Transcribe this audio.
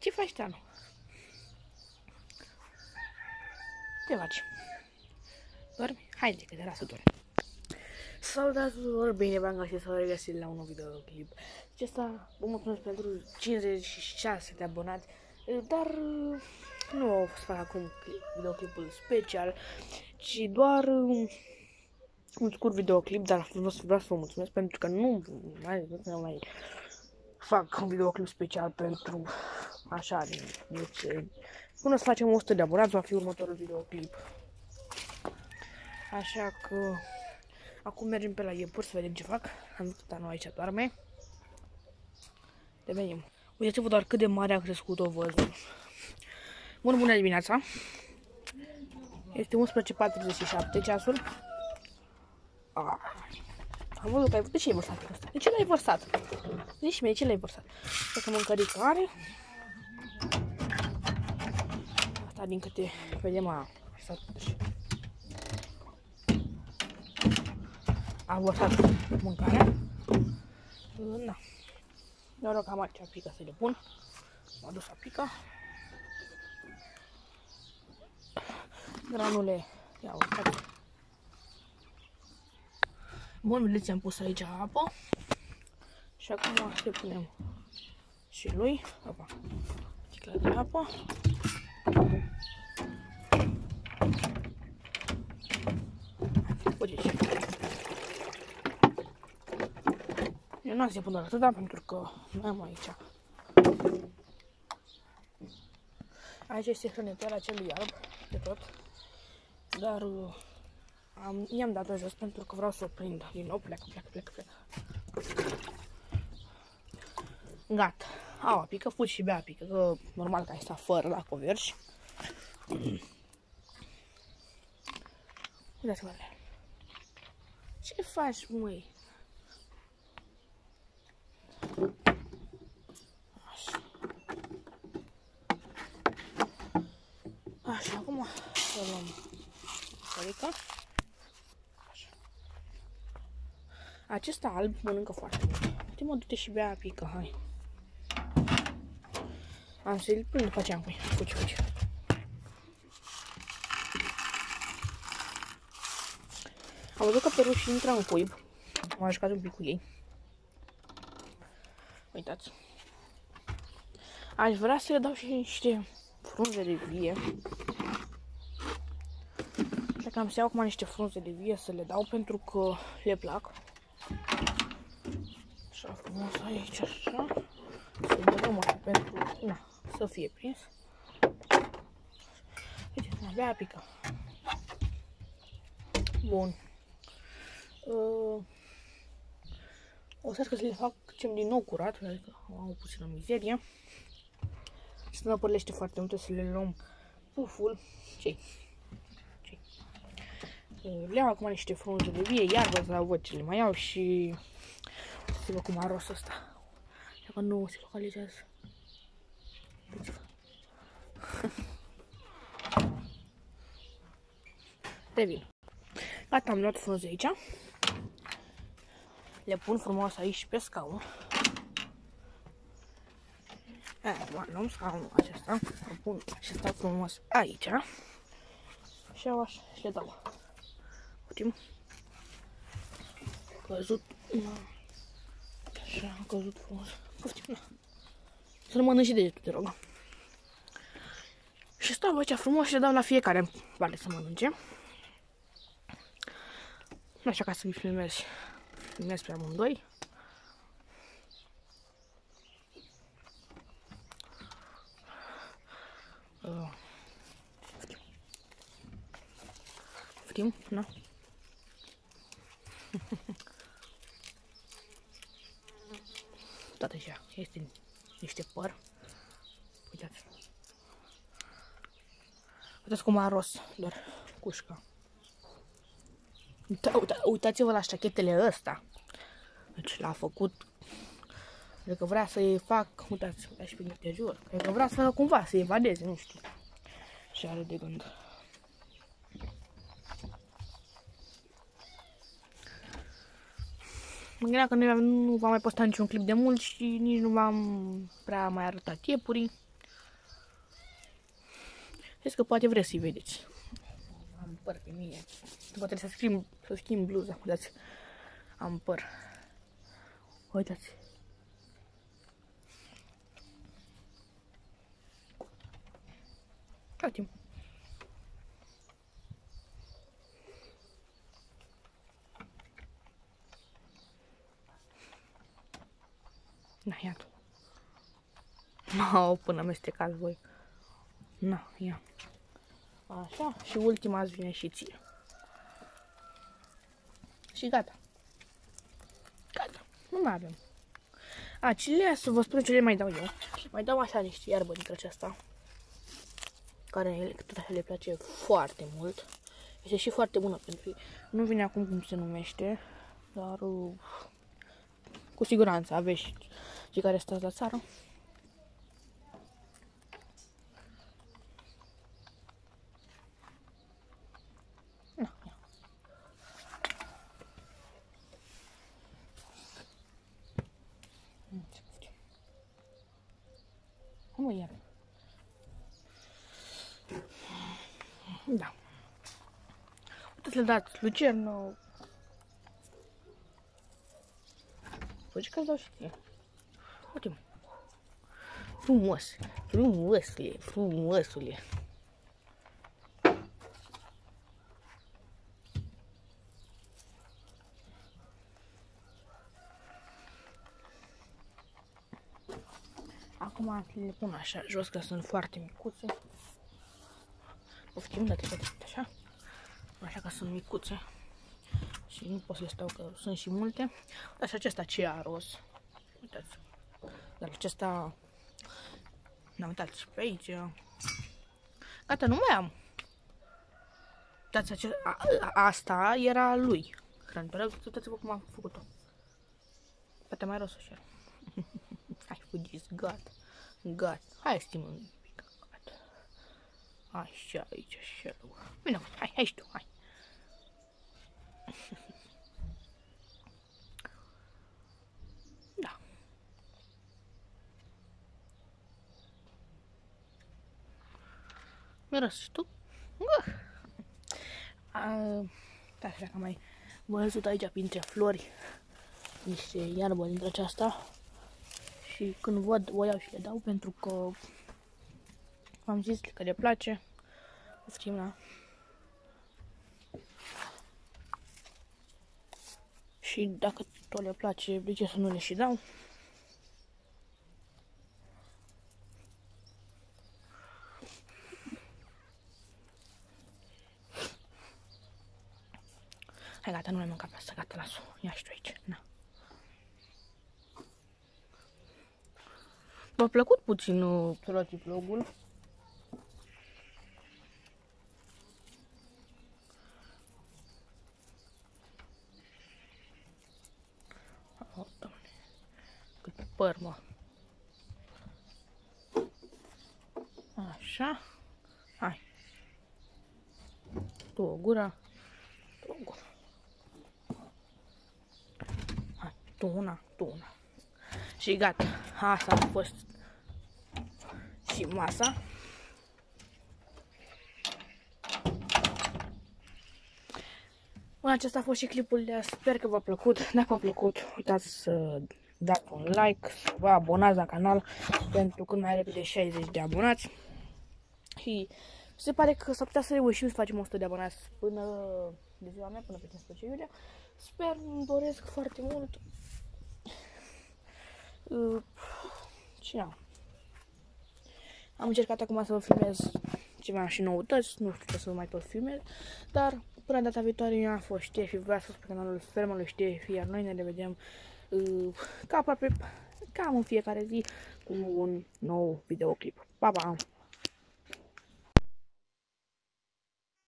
Ce faci, Tanu? Ce faci? Dormi? Haide că te las să dormi. Salutați tuturor, bine v-am găsit să vă regăsit la un nou videoclip. Acesta vă mulțumesc pentru 56 de abonați, dar nu o să fac acum videoclipul special, ci doar un scurt videoclip, dar vreau să vă mulțumesc pentru că nu mai fac un videoclip special pentru așa, deci până să facem 100 de abonați va fi următorul videoclip. Așa că acum mergem pe la iepuri să vedem ce fac. Am văzut Tanu aici doarme. Devenim. Uitați-vă doar cât de mare a crescut ovăzul. Bună dimineața. Este 11:47 ceasul. Am văzut că ai... De ce ai vărsat ăsta? De ce l-ai vărsat? Zici mie, de ce l-ai vărsat? Să mâncărică are. Asta din câte vedem a vărsat mâncarea. Na. Noroc că am aici apică să le pun. M-a dus apica. Granule. Ia uitați. Bun, vedeți, am pus aici apă. Și acum le punem și lui. Opa. Sticla de apă. Uite ce. Eu nu am să pun doar atâta pentru că nu am aici. Aici este hrănitoarea acelui alb de tot. Dar i-am dat-o jos pentru că vreau să o prind din nou. Pleacă. Gata. Au apică, fugi și bea apică, că normal că ai stat fără dacă o vergi. Uitați-vă la el. Ce faci, măi? Așa, acum să luăm cărica. Acesta alb mănâncă foarte mult. Uite, mă, du-te și bea apică, hai. Am să-l prind după aceea, măi. Fugi. Am văzut că perușii intră în cuib. M-am jucat un pic cu ei. Uitați. Aș vrea să le dau și niște frunze de vie. Așa că am să iau acum niște frunze de vie să le dau pentru că le plac. Așa frumos aici, așa. Să băgăm așa pentru, na, să fie prins. Uite, abia apică. Bun. O să le fac din nou curat, adică am puțină mizerie. Se năpărlește foarte mult, să le luăm puful. Ce? Le iau acum niște frunze de vie, iar văd ce le mai iau și să văd cum aros ăsta. Dacă nu se localizează. Revin. Gata, am luat frunze aici. Le pun frumos aici pe scaun. Luăm scaunul acesta. Îl pun și stau frumos aici. Și au așa și le dau. Putem. Căzut. Așa, a căzut frumos. Poftim, să nu mănânci și degetul, te rog. Și stau aici frumos și le dau la fiecare în parte să mănânce. Așa ca să-i filmez pe amândoi. Frim, nu? Toată așa, este niște păr. Uitați. Uitați cum a ros, doar cușca. Uitați-vă la șachetele ăsta. Deci l-a făcut. Cred că vrea să-i fac. Uitați și pe te jur. Cred că vrea să cumva să evadeze, nu știu. Și are de gând. Mă gândeam că nu v-am mai postat niciun clip de mult și nici nu v-am prea mai arătat iepurii. Știți că poate vreți să-i vedeți. Am păr pe mine. După trebuie să schimb bluza. Uitați, am păr. Uitați. Uite-mă. Na, ia tu. No, până amestecați voi. Na, ia. Așa, și ultima îți vine și ție. Și gata. Gata, nu mai avem. Acelea, să vă spun ce le mai dau eu. Mai dau așa niște iarbă dintre aceasta, care tot așa le place foarte mult. Este și foarte bună pentru ei. Nu vine acum cum se numește, dar cu siguranță aveți cei care stați la țară. Na, ia. Mă, iar. Da. Puteți le dați lucernă. Păi ce că-ți dau și ție. Uite-mă. Frumos. Frumosule. Frumosule. Acum le pun așa jos, că sunt foarte micuțe. Poftim, date așa. Așa că sunt micuțe. Și nu pot să le stau, că sunt și multe. Așa, acesta ce a roz. Uitați. Dar acesta... n-am uitat și pe aici. Gata, nu mai am. Uitați, asta era lui. Uitați-vă cum am făcut-o. Poate mai roz așa. Hai, fugiți, gata. Gata. Hai, stimă un pic. Gata. Așa, aici, așa. Bine, hai și tu, hai. Da. Miros și tu? Da, așa că am mai văzut aici printre flori niște iarbă dintre aceasta. Și când văd, o iau și le dau, pentru că v-am zis că le place. Poftim, da. Și dacă tot le place, de ce să nu le și dau? Hai, gata, nu mai mânca pe asta, gata, las-o. Ia și tu aici, na. V-a plăcut puțin vlogul? Oh, Doamne, cât păr, mă. Așa. Hai. Tu o gură. Tu o gură. Hai, tu una. Și gata. Asta a fost și masa. Bun, acesta a fost și clipul de azi. Sper că v-a plăcut. Dacă v-a plăcut, uitați să dați un like, să vă abonați la canal, pentru că mai repede 60 de abonați. Și se pare că s-ar putea să reușim să facem 100 de abonați până de ziua mea, până pe 15 iulie. Sper, îmi doresc foarte mult. Am încercat acum să vă filmez ceva și noutăți, nu știu ce să vă mai tot filmez, dar până data viitoare eu am fost Ștefi, vreau să pe canalul Ferma lui Ștefi, iar noi ne revedem cam în fiecare zi cu un nou videoclip. Pa, pa!